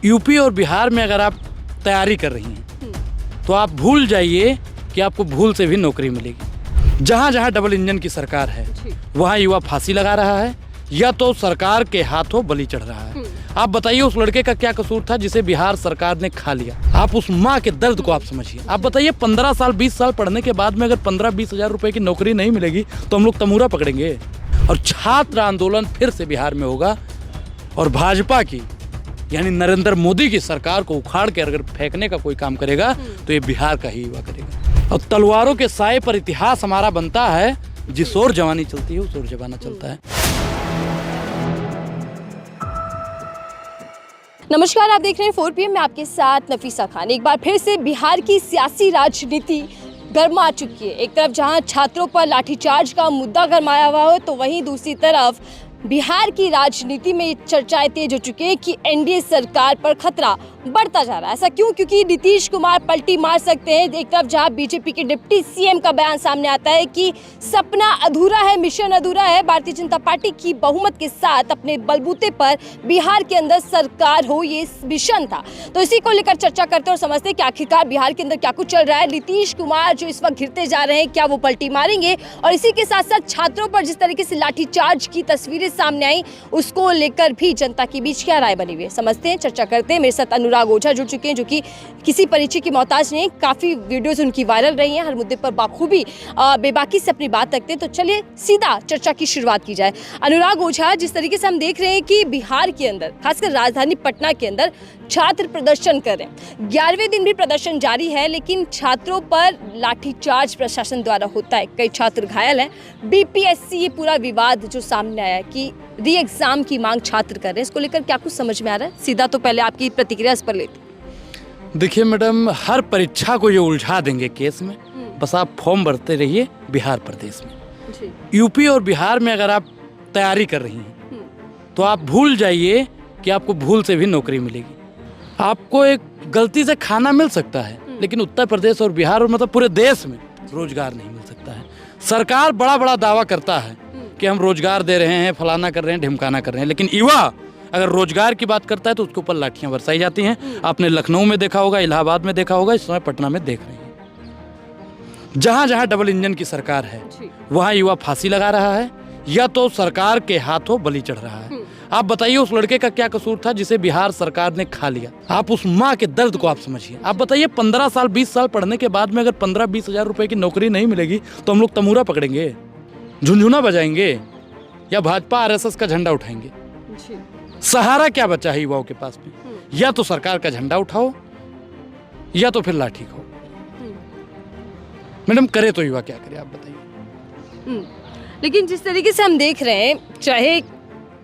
UP और बिहार में अगर आप तैयारी कर रही हैं तो आप भूल जाइए कि आपको भूल से भी नौकरी मिलेगी। जहाँ जहाँ डबल इंजन की सरकार है वहाँ युवा फांसी लगा रहा है या तो सरकार के हाथों बलि चढ़ रहा है। आप बताइए उस लड़के का क्या कसूर था जिसे बिहार सरकार ने खा लिया। आप उस माँ के दर्द को आप समझिए। आप बताइए 15 साल 20 साल पढ़ने के बाद में अगर 15-20 हज़ार रुपए की नौकरी नहीं मिलेगी तो हम लोग तमूरा पकड़ेंगे। और छात्र आंदोलन फिर से बिहार में होगा और भाजपा की यानी नरेंद्र मोदी की सरकार को उखाड़ के अगर फेंकने का कोई काम करेगा तो ये बिहार का ही युवा करेगा। और तलवारों के साए पर इतिहास हमारा बनता है, जिस ओर जवानी चलती है उस ओर जमाना चलता है। नमस्कार, आप देख रहे हैं 4 PM में आपके साथ नफीसा खान। एक बार फिर से बिहार की सियासी राजनीति गर्मा चुकी है। एक तरफ जहां छात्रों पर लाठीचार्ज का मुद्दा गरमाया हुआ हो तो वहीं दूसरी तरफ बिहार की राजनीति में चर्चाएं तेज हो चुकी है कि एनडीए सरकार पर खतरा बढ़ता जा रहा है। ऐसा क्यों? क्योंकि नीतीश कुमार पलटी मार सकते हैं। एक तरफ जहां बीजेपी के डिप्टी सीएम का बयान सामने आता है कि सपना अधूरा है, मिशन अधूरा है, भारतीय जनता पार्टी की बहुमत के साथ अपने बलबूते पर बिहार के अंदर सरकार हो, ये मिशन था। तो इसी को लेकर चर्चा करते और समझते हैं कि आखिरकार बिहार के अंदर क्या कुछ चल रहा है। नीतीश कुमार जो इस वक्त घिरते जा रहे हैं, क्या वो पलटी मारेंगे? और इसी के साथ साथ छात्रों पर जिस तरीके से लाठीचार्ज की तस्वीरें सामने आई, उसको लेकर भी जनता के बीच क्या राय बनी हुई है, समझते हैं, चर्चा करते हैं। मेरे साथ अनुराग ओझा जुड़ चुके हैं जो कि किसी परिचय की मोहताज नहीं, काफी वीडियोस उनकी वायरल रही हैं, हर मुद्दे पर बाखूबी बेबाकी से अपनी बात रखते हैं। तो चलिए सीधा चर्चा की शुरुआत की जाए। अनुराग ओझा, जिस तरीके से हम देख रहे हैं कि बिहार के अंदर खासकर राजधानी पटना के अंदर छात्र प्रदर्शन कर रहे हैं, 11वें दिन भी प्रदर्शन जारी है, लेकिन छात्रों पर लाठीचार्ज प्रशासन द्वारा होता है, कई छात्र घायल हैं। बीपीएससी, ये पूरा विवाद जो सामने आया कि री एग्जाम की मांग छात्र कर रहे हैं, इसको लेकर क्या कुछ समझ में आ रहा है? सीधा तो पहले आपकी प्रतिक्रिया इस पर लेते। देखिए मैडम, हर परीक्षा को ये उलझा देंगे केस में, बस आप फॉर्म भरते रहिए। बिहार प्रदेश में, यूपी और बिहार में अगर आप तैयारी कर रही हैं तो आप भूल जाइए कि आपको भूल से भी नौकरी मिलेगी। आपको एक गलती से खाना मिल सकता है, लेकिन उत्तर प्रदेश और बिहार और मतलब पूरे देश में रोजगार नहीं मिल सकता है। सरकार बड़ा बड़ा दावा करता है कि हम रोजगार दे रहे हैं, फलाना कर रहे हैं, ढिमकाना कर रहे हैं, लेकिन युवा अगर रोजगार की बात करता है तो उसके ऊपर लाठियां बरसाई जाती हैं। आपने लखनऊ में देखा होगा, इलाहाबाद में देखा होगा, इस समय पटना में देख रहे हैं। जहां जहां डबल इंजन की सरकार है वहां युवा फांसी लगा रहा है या तो सरकार के हाथों बलि चढ़ रहा है। आप बताइए उस लड़के का क्या कसूर था जिसे बिहार सरकार ने खा लिया। आप उस माँ के दर्द को आप समझिए। आप बताइए 15 साल 20 साल पढ़ने के बाद में अगर 15-20 हज़ार रुपए की नौकरी नहीं मिलेगी तो हम लोग तमूरा पकड़ेंगे, झुनझुना बजाएंगे या भाजपा RSS का झंडा उठाएंगे। सहारा क्या बचा है युवाओं के पास में? या तो सरकार का झंडा उठाओ या तो फिर लाठी खाओ। मैडम, करे तो युवा क्या करे, आप बताइए। लेकिन जिस तरीके से हम देख रहे हैं, चाहे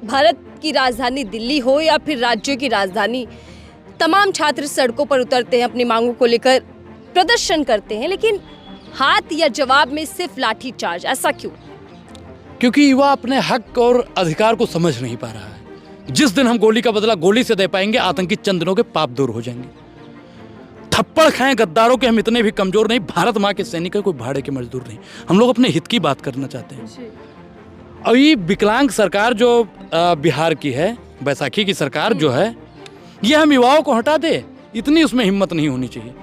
भारत की राजधानी दिल्ली हो या फिर राज्यों की राजधानी, तमाम छात्र सड़कों पर उतरते हैं, अपनी मांगों को लेकर प्रदर्शन करते हैं, लेकिन हाथ या जवाब में सिर्फ लाठीचार्ज। ऐसा क्यों? क्योंकि युवा अपने हक और अधिकार को समझ नहीं पा रहा है। जिस दिन हम गोली का बदला गोली से दे पाएंगे, आतंकी चंद दिनों के पाप दूर हो जाएंगे। थप्पड़ खाएं गद्दारों के, हम इतने भी कमजोर नहीं। भारत माँ के सैनिक है, कोई भाड़े के मजदूर नहीं। हम लोग अपने हित की बात करना चाहते हैं। और ये विकलांग सरकार जो बिहार की है, बैसाखी की सरकार जो है, ये हम युवाओं को हटा दे, इतनी उसमें हिम्मत नहीं होनी चाहिए।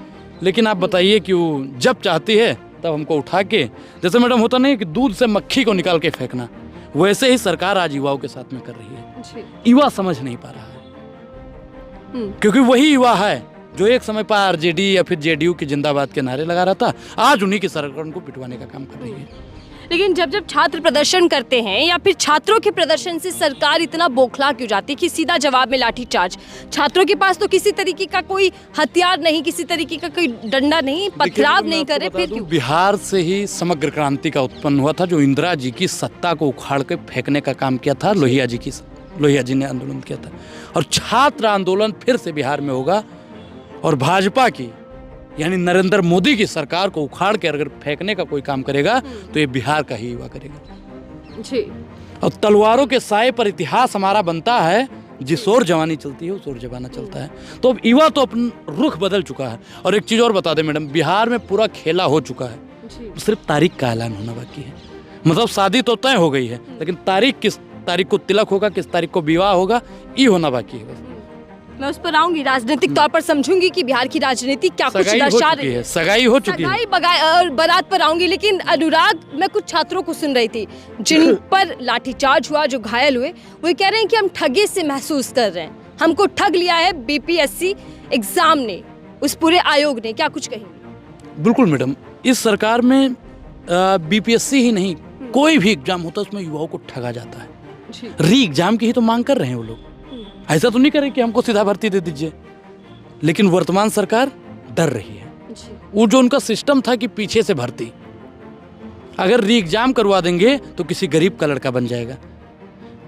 लेकिन आप बताइए कि वो जब चाहती है तब हमको उठा के, जैसे मैडम होता नहीं कि दूध से मक्खी को निकाल के फेंकना, वैसे ही सरकार आज युवाओं के साथ में कर रही है। युवा समझ नहीं पा रहा है, क्योंकि वही युवा है जो एक समय पर आरजेडी या फिर जेडीयू की जिंदाबाद के नारे लगा रहा था, आज उन्हीं की सरकार को पिटवाने का काम कर रही है। लेकिन जब जब छात्र प्रदर्शन करते हैं या फिर छात्रों के प्रदर्शन से सरकार इतना बौखला क्यों जाती है कि सीधा जवाब में लाठीचार्ज? छात्रों के पास तो किसी तरीके का कोई हथियार नहीं, किसी तरीके का कोई डंडा नहीं, पथराव नहीं करे, फिर क्यों? बिहार से ही समग्र क्रांति का उत्पन्न हुआ था, जो इंदिरा जी की सत्ता को उखाड़ के फेंकने का काम किया था। लोहिया जी ने आंदोलन किया था, और छात्र आंदोलन फिर से बिहार में होगा और भाजपा की यानी नरेंद्र मोदी की सरकार को उखाड़ के अगर फेंकने का कोई काम करेगा तो ये बिहार का ही युवा करेगा जी। और तलवारों के साए पर इतिहास हमारा बनता है, जिस ओर जवानी चलती है उस ओर जमाना चलता है। तो अब युवा तो अपना रुख बदल चुका है। और एक चीज और बता दें मैडम, बिहार में पूरा खेला हो चुका है, सिर्फ तारीख का ऐलान होना बाकी है। मतलब शादी तो तय हो गई है, लेकिन तारीख किस तारीख को तिलक होगा, किस तारीख को विवाह होगा, ये होना बाकी है। मैं उस पर आऊंगी, राजनीतिक तौर पर समझूंगी कि बिहार की राजनीति क्या कुछ सगाई हो दर्शा चुकी रही है, सगाई हो चुकी है। सगाई और बारात पर आऊंगी, लेकिन अनुराग, मैं कुछ छात्रों को सुन रही थी जिन पर लाठीचार्ज हुआ, जो घायल हुए, वो कह रहे हैं कि हम ठगी से महसूस कर रहे हैं, हमको ठग लिया है बीपीएससी एग्जाम ने, उस पूरे आयोग ने। क्या कुछ कहेंगे? बिल्कुल मैडम, इस सरकार में बीपीएससी ही नहीं, कोई भी एग्जाम होता है उसमें युवाओं को ठगा जाता है। री एग्जाम की ही तो मांग कर रहे हैं वो लोग, ऐसा तो नहीं कर रहे कि हमको सीधा भर्ती दे दीजिए। लेकिन वर्तमान सरकार डर रही है। वो जो उनका सिस्टम था कि पीछे से भर्ती, अगर री एग्जाम करवा देंगे तो किसी गरीब का लड़का बन जाएगा,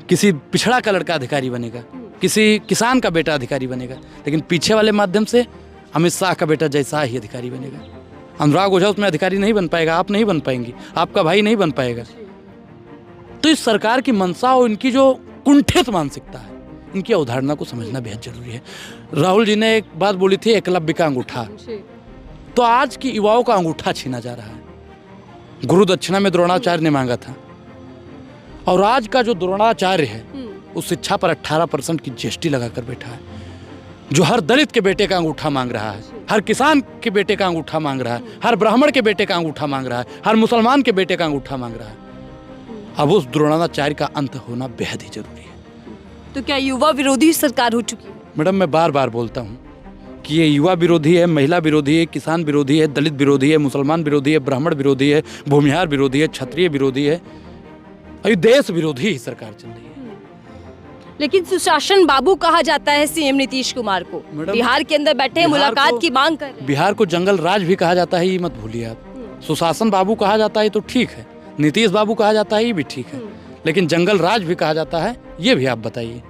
किसी पिछड़ा का लड़का अधिकारी बनेगा, किसी किसान का बेटा अधिकारी बनेगा, लेकिन पीछे वाले माध्यम से अमित शाह का बेटा जैसा ही अधिकारी बनेगा। अनुराग ओझा उसमें अधिकारी नहीं बन पाएगा, आप नहीं बन पाएंगी, आपका भाई नहीं बन पाएगा। तो इस सरकार की मंशा और इनकी जो कुंठित मानसिकता है, इनकी अवधारणा को समझना बेहद जरूरी है। राहुल जी ने एक बात बोली थी, एकलव्य का अंगूठा, तो आज की युवाओं का अंगूठा छीना जा रहा है। गुरु दक्षिणा में द्रोणाचार्य ने मांगा था, और आज का जो द्रोणाचार्य है उस शिक्षा पर 18% की जीएसटी लगाकर बैठा है, जो हर दलित के बेटे का अंगूठा मांग रहा है, हर किसान के बेटे का अंगूठा मांग रहा है, हर ब्राह्मण के बेटे का अंगूठा मांग रहा है, हर मुसलमान के बेटे का अंगूठा मांग रहा है। अब उस द्रोणाचार्य का अंत होना बेहद ही जरूरी है। तो क्या युवा विरोधी सरकार हो चुकी है? मैडम, मैं बार बार बोलता हूँ कि ये युवा विरोधी है, महिला विरोधी है, किसान विरोधी है, दलित विरोधी है, मुसलमान विरोधी है, ब्राह्मण विरोधी है, भूमिहार विरोधी है, क्षत्रिय विरोधी है, अभी देश विरोधी ही सरकार चल रही है। लेकिन सुशासन बाबू कहा जाता है सीएम नीतीश कुमार को, बिहार के अंदर बैठे मुलाकात की मांग कर रहे हैं। बिहार को जंगल राज भी कहा जाता है, ये मत भूलिए आप। सुशासन बाबू कहा जाता है तो ठीक है, नीतीश बाबू कहा जाता है ये भी ठीक है, लेकिन जंगल राज भी कहा जाता है, ये भी आप बताइए।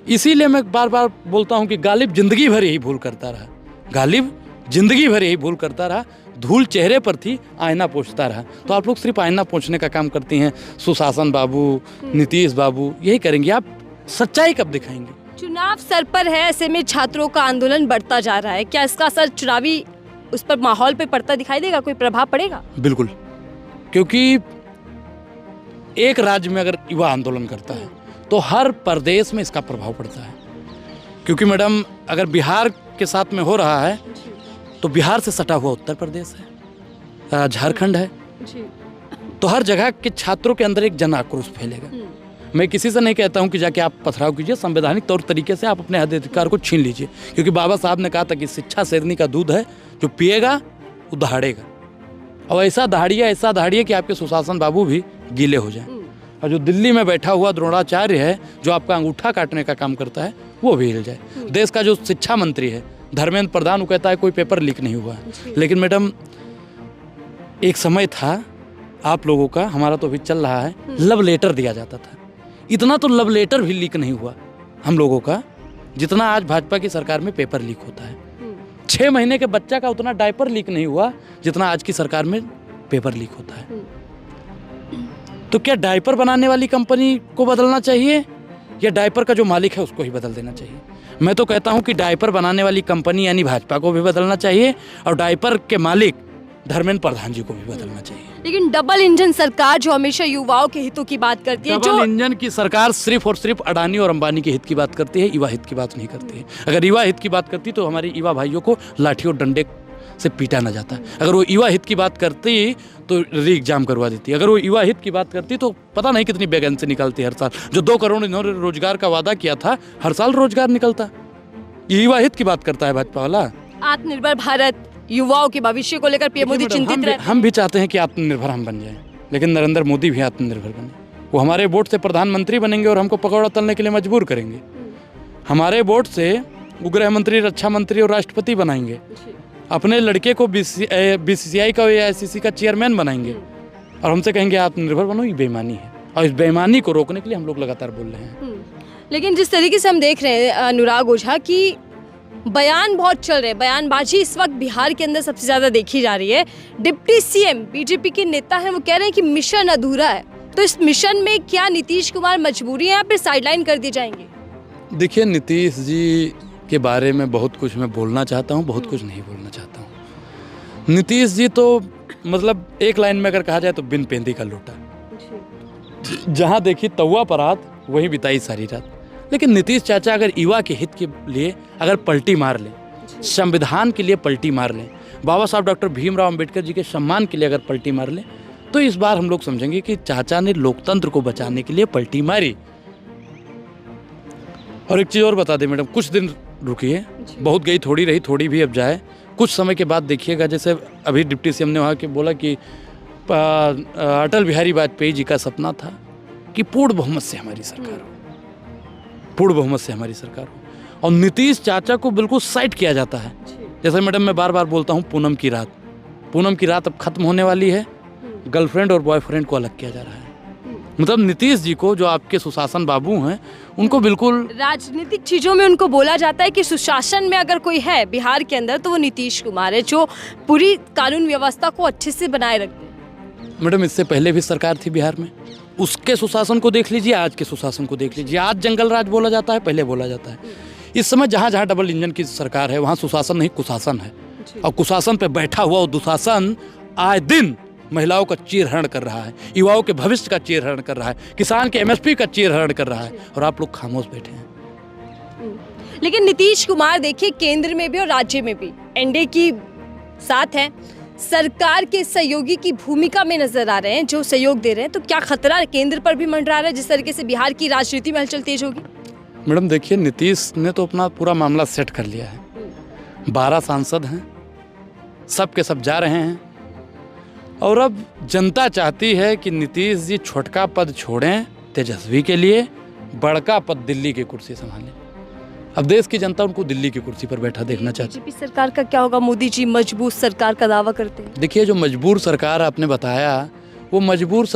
इसीलिए मैं बार बार बोलता हूँ कि गालिब जिंदगी भर यही भूल करता रहा, गालिब जिंदगी भर यही भूल करता रहा, धूल चेहरे पर थी, आईना पोंछता रहा। तो आप लोग सिर्फ आईना पोंछने का काम करती हैं। सुशासन बाबू, नीतीश बाबू यही करेंगे, आप सच्चाई कब दिखाएंगे? चुनाव सर पर है, ऐसे में छात्रों का आंदोलन बढ़ता जा रहा है, क्या इसका असर चुनावी उस पर माहौल पे पड़ता दिखाई देगा, कोई प्रभाव पड़ेगा? बिल्कुल, क्योंकि एक राज्य में अगर युवा आंदोलन करता है तो हर प्रदेश में इसका प्रभाव पड़ता है। क्योंकि मैडम, अगर बिहार के साथ में हो रहा है तो बिहार से सटा हुआ उत्तर प्रदेश है, झारखंड है, तो हर जगह के छात्रों के अंदर एक जन आक्रोश फैलेगा। मैं किसी से नहीं कहता हूं कि जाके आप पथराव कीजिए, संवैधानिक तौर तरीके से आप अपने अधिकार को छीन लीजिए, क्योंकि बाबा साहब ने कहा था कि शिक्षा शेरनी का दूध है, जो पिएगा वो दहाड़ेगा, और ऐसा दहाड़िए कि आपके सुशासन बाबू भी गीले हो जाएं। और जो दिल्ली में बैठा हुआ द्रोणाचार्य है, जो आपका अंगूठा काटने का काम करता है, वो भी हिल जाए। देश का जो शिक्षा मंत्री है धर्मेंद्र प्रधान, वो कहता है कोई पेपर लीक नहीं हुआ है। लेकिन मैडम, एक समय था आप लोगों का, हमारा तो अभी चल रहा है, लव लेटर दिया जाता था। इतना तो लव लेटर भी लीक नहीं हुआ हम लोगों का, जितना आज भाजपा की सरकार में पेपर लीक होता है। 6 महीने के बच्चा का उतना डायपर लीक नहीं हुआ जितना आज की सरकार में पेपर लीक होता है। तो क्या डायपर बनाने वाली कंपनी को बदलना चाहिए, या डायपर का जो मालिक है उसको ही बदल देना चाहिए? मैं तो कहता हूं कि डायपर बनाने वाली कंपनी यानी भाजपा को भी बदलना चाहिए, और डायपर के मालिक धर्मेंद्र प्रधान जी को भी बदलना चाहिए। लेकिन डबल इंजन सरकार जो हमेशा युवाओं के हितों की बात करती है, डबल इंजन की सरकार सिर्फ और सिर्फ अडानी और अंबानी के हित की बात करती है, युवा हित की बात नहीं करती है। अगर युवा हित की बात करती तो हमारे युवा भाइयों को लाठी और डंडे से पीटा न जाता। अगर वो युवा हित की बात करती तो री एग्जाम करवा देती। अगर वो युवा हित की बात करती तो पता नहीं कितनी वैकेंसी निकलती हर साल। जो 2 करोड़ इन्होंने रोजगार का वादा किया था, हर साल रोजगार निकलता। ये युवा हित की बात करता है भाजपा वाला। आत्मनिर्भर भारत, युवाओं के भविष्य को लेकर पीएम मोदी चिंतित रहते हैं। हम भी चाहते हैं कि आत्मनिर्भर हम बन जाएं, लेकिन नरेंद्र मोदी भी आत्मनिर्भर बने। वो हमारे वोट से प्रधानमंत्री बनेंगे और हमको पकौड़ा तलने के लिए मजबूर करेंगे। हमारे वोट से वो गृह मंत्री, रक्षा मंत्री और राष्ट्रपति बनाएंगे। अपने लड़के को बीसीसीआई का या आईसीसी का चेयरमैन बनाएंगे और हमसे कहेंगे आत्मनिर्भर बनो। ये बेईमानी है, और इस बेईमानी को रोकने के लिए हम लोग लगातार बोल रहे हैं। लेकिन जिस तरीके से हम देख रहे हैं अनुराग ओझा की बयान बहुत चल रहे हैं, बयानबाजी इस वक्त बिहार के अंदर सबसे ज़्यादा देखी जा रही है। डिप्टी सीएम बीजेपी के नेता हैं, वो कह रहे हैं कि मिशन अधूरा है। तो इस मिशन में क्या नीतीश कुमार मजबूरी है या फिर साइडलाइन कर दिए जाएंगे? देखिए, नीतीश जी के बारे में बहुत कुछ मैं बोलना चाहता हूँ, बहुत कुछ नहीं बोलना चाहता हूँ। नीतीश जी तो मतलब एक लाइन में अगर कहा जाए तो बिन पेंदी का लोटा, जहाँ देखी तवा परात वहीं बिताई सारी रात। लेकिन नीतीश चाचा अगर युवा के हित के लिए अगर पलटी मार लें, संविधान के लिए पलटी मार लें, बाबा साहब डॉक्टर भीमराव अंबेडकर जी के सम्मान के लिए अगर पलटी मार लें, तो इस बार हम लोग समझेंगे कि चाचा ने लोकतंत्र को बचाने के लिए पलटी मारी। और एक चीज़ और बता दें मैडम, कुछ दिन रुकिए, बहुत गई थोड़ी रही, थोड़ी भी अब जाए, कुछ समय के बाद देखिएगा, जैसे अभी डिप्टी सीएम ने वहाँ के बोला कि अटल बिहारी वाजपेयी जी का सपना था कि पूर्ण बहुमत से हमारी सरकार हो, पूर्ण बहुमत से हमारी सरकार हो, और नीतीश चाचा को बिल्कुल साइड किया जाता है। जैसे मैडम मैं बार बार बोलता हूँ, पूनम की रात अब खत्म होने वाली है, गर्लफ्रेंड और बॉयफ्रेंड को अलग किया जा रहा है। मतलब नीतीश जी को, जो आपके सुशासन बाबू हैं, उनको बिल्कुल राजनीतिक चीजों में उनको बोला जाता है कि सुशासन में अगर कोई है बिहार के अंदर तो वो नीतीश कुमार है, जो पूरी कानून व्यवस्था को अच्छे से बनाए रखते हैं। मैडम इससे पहले भी सरकार थी बिहार में, उसके सुशासन को देख लीजिए, आज के सुशासन को देख लीजिए। आज जंगल राज बोला जाता है, पहले बोला जाता है। इस समय जहाँ जहाँ डबल इंजन की सरकार है, वहाँ सुशासन नहीं कुशासन है, और कुशासन पे बैठा हुआ दुशासन आए दिन महिलाओं का चीरहरण कर रहा है, युवाओं के भविष्य का चीरहरण कर रहा है, किसान के एमएसपी का चीरहरण कर रहा है, और आप लोग खामोश बैठे हैं। लेकिन नीतीश कुमार देखिए, केंद्र में भी और राज्य में भी एनडीए की साथ है, सरकार के सहयोगी की भूमिका में नजर आ रहे हैं, जो सहयोग दे रहे हैं। तो क्या खतरा केंद्र पर भी मंडरा रहा है जिस तरीके से बिहार की राजनीति में हलचल तेज होगी? मैडम देखिए, नीतीश ने तो अपना पूरा मामला सेट कर लिया है। 12 सांसद हैं, सब के सब जा रहे हैं, और अब जनता चाहती है कि नीतीश जी छोटका पद छोड़ें तेजस्वी के लिए, बड़का पद दिल्ली की कुर्सी संभालें। अब देश की जनता उनको दिल्ली की कुर्सी पर बैठा देखना चाहती है। बीजेपी सरकार का क्या होगा? मोदी जी मजबूत सरकार का दावा करते हैं। देखिए, जो मजबूर सरकार आपने बताया, वो मजबूत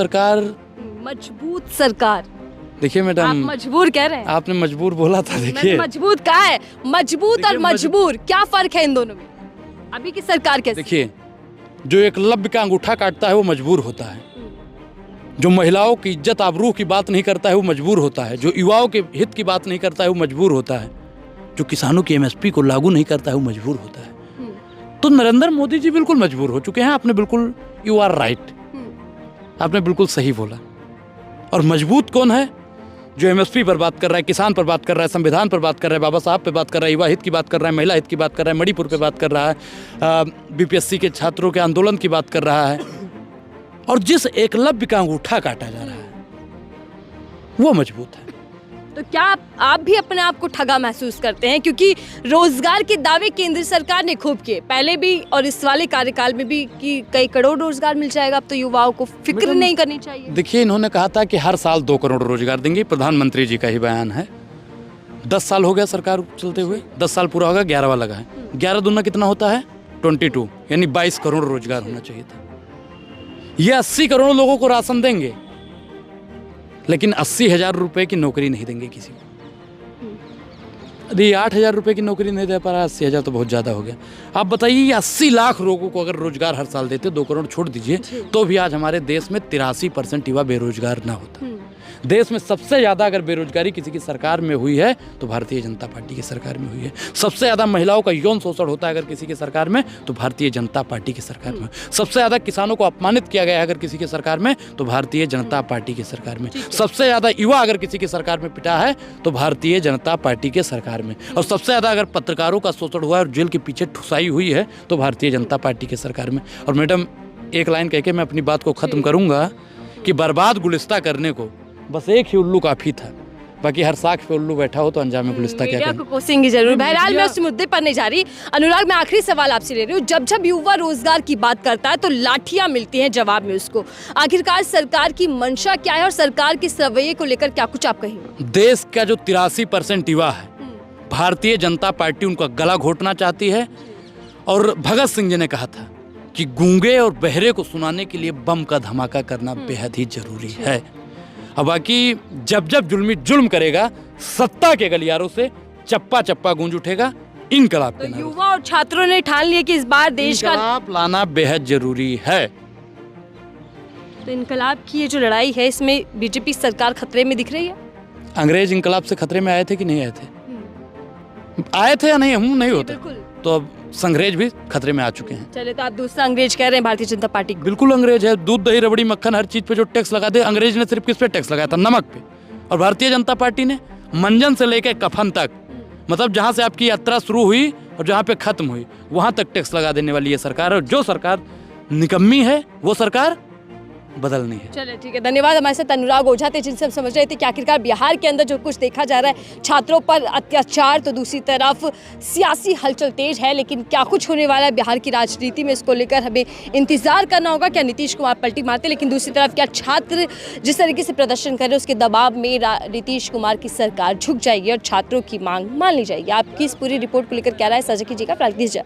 सरकार देखिए मैडम, आप मजबूर कह रहे हैं, आपने मजबूर बोला था। देखिए मजबूत कहा है, मजबूत और मजबूर क्या फर्क है इन दोनों में? अभी की सरकार कैसे? देखिए, जो एकलव्य का अंगूठा काटता है वो मजबूर होता है, जो महिलाओं की इज्जत आबरू की बात नहीं करता है वो मजबूर होता है, जो युवाओं के हित की बात नहीं करता है वो मजबूर होता है, जो किसानों की एमएसपी को लागू नहीं करता है वो मजबूर होता है। तो नरेंद्र मोदी जी बिल्कुल मजबूर हो चुके हैं। आपने बिल्कुल, यू आर राइट, आपने बिल्कुल सही बोला। और मजबूत कौन है? जो एमएसपी पर बात कर रहा है, किसान पर बात कर रहा है, संविधान पर बात कर रहा है, बाबा साहब पे बात कर रहा है, युवा हित की बात कर रहा है, महिला हित की बात कर रहा है, मणिपुर पे बात कर रहा है, बीपीएससी के छात्रों के आंदोलन की बात कर रहा है, और जिस एकलव्य का अंगूठा काटा जा रहा है वो मजबूत है। तो क्या आप भी अपने आप को ठगा महसूस करते हैं? क्योंकि रोजगार के दावे केंद्र सरकार ने खूब किए, पहले भी और इस वाले कार्यकाल में भी, कि कई करोड़ रोजगार मिल जाएगा। अब तो युवाओं को फिक्र नहीं करनी चाहिए। देखिए, इन्होंने कहा था कि हर साल 2 करोड़ रोजगार देंगे, प्रधानमंत्री जी का ही बयान है। 10 साल हो गया सरकार चलते हुए, 10 साल पूरा होगा, 11वां लगा है। 11 दूना कितना होता है? 22, यानी 22 करोड़ रोजगार होना चाहिए था। ये 80 करोड़ लोगों को राशन देंगे, लेकिन 80,000 रुपए की नौकरी नहीं देंगे किसी को। यदि 8,000 रुपए की नौकरी नहीं दे पा रहा, 80,000 तो बहुत ज़्यादा हो गया। आप बताइए, ये 80 लाख लोगों को अगर रोजगार हर साल देते, 2 करोड़ छोड़ दीजिए, तो भी आज हमारे देश में 83% युवा बेरोजगार ना होता। देश में सबसे ज़्यादा अगर बेरोजगारी किसी की सरकार में हुई है तो भारतीय जनता पार्टी की सरकार में हुई है। सबसे ज़्यादा महिलाओं का यौन शोषण होता है अगर किसी की सरकार में तो भारतीय जनता पार्टी की सरकार में। सबसे ज़्यादा किसानों को अपमानित किया गया है अगर किसी की सरकार में तो भारतीय जनता पार्टी की सरकार में। सबसे ज़्यादा युवा अगर किसी की सरकार में पिटा है तो भारतीय जनता पार्टी के सरकार में। और सबसे ज़्यादा अगर पत्रकारों का शोषण हुआ है और जेल के पीछे ठुसाई हुई है तो भारतीय जनता पार्टी की सरकार में। और मैडम, एक लाइन कह के मैं अपनी बात को ख़त्म करूँगा कि बर्बाद गुलिस्ता करने को बस एक ही उल्लू काफी था, बाकी हर साख पे उल्लू बैठा हो तो अंजाम गुलिस्ता क्या करें। कोसेंगे जरूर। बहरहाल मैं उस मुद्दे पर नहीं जा रही। अनुराग, मैं आखिरी सवाल आपसे ले रही हूँ। जब जब युवा रोजगार की बात करता है तो लाठियां मिलती हैं जवाब में उसको। आखिरकार सरकार की मंशा क्या है और सरकार के रवैये को लेकर क्या कुछ आप कहेंगे? देश का जो 83% युवा है, भारतीय जनता पार्टी उनका गला घोटना चाहती है। और भगत सिंह जी ने कहा था कि गूंगे और बहरे को सुनाने के लिए बम का धमाका करना बेहद ही जरूरी है। अब बाकी जब जब जुल्म करेगा, सत्ता के गलियारों से चप्पा चप्पा गूंज उठेगा इनकलाब के नाम। युवा और छात्रों ने ठान लिया कि इस बार देश का इनकलाब लाना बेहद जरूरी है। तो इनकलाब की ये जो लड़ाई है, इसमें बीजेपी सरकार खतरे में दिख रही है? अंग्रेज इनकलाब से खतरे में आए थे कि नहीं आए थे? आए थे या नहीं, हम नहीं होते तो अब संग्रेज भी खतरे में आ चुके हैं। चले, तो आप दूसरा अंग्रेज कह रहे हैं भारतीय जनता पार्टी? बिल्कुल अंग्रेज है। दूध दही रबड़ी मक्खन हर चीज पे जो टैक्स लगा दे, अंग्रेज ने सिर्फ किस पे टैक्स लगाया था? नमक पे। और भारतीय जनता पार्टी ने मंजन से लेकर कफन तक, मतलब जहाँ से आपकी यात्रा शुरू हुई और जहाँ पे खत्म हुई वहाँ तक टैक्स लगा देने वाली ये सरकार है। और जो सरकार निकम्मी है वो सरकार बदलनी है। चलिए ठीक है, धन्यवाद। हमारे साथ अनुराग ओझा थे जिनसे हम समझ रहे थे कि आखिरकार बिहार के अंदर जो कुछ देखा जा रहा है, छात्रों पर अत्याचार, तो दूसरी तरफ सियासी हलचल तेज है, लेकिन क्या कुछ होने वाला है बिहार की राजनीति में, इसको लेकर हमें इंतजार करना होगा। क्या नीतीश कुमार पलटी मारते, लेकिन दूसरी तरफ क्या छात्र जिस तरीके से प्रदर्शन कर रहे हैं उसके दबाव में नीतीश कुमार की सरकार झुक जाएगी और छात्रों की मांग मान ली जाएगी। आपकी इस पूरी रिपोर्ट को लेकर क्या राय साझा कीजिएगा। प्रागदीश।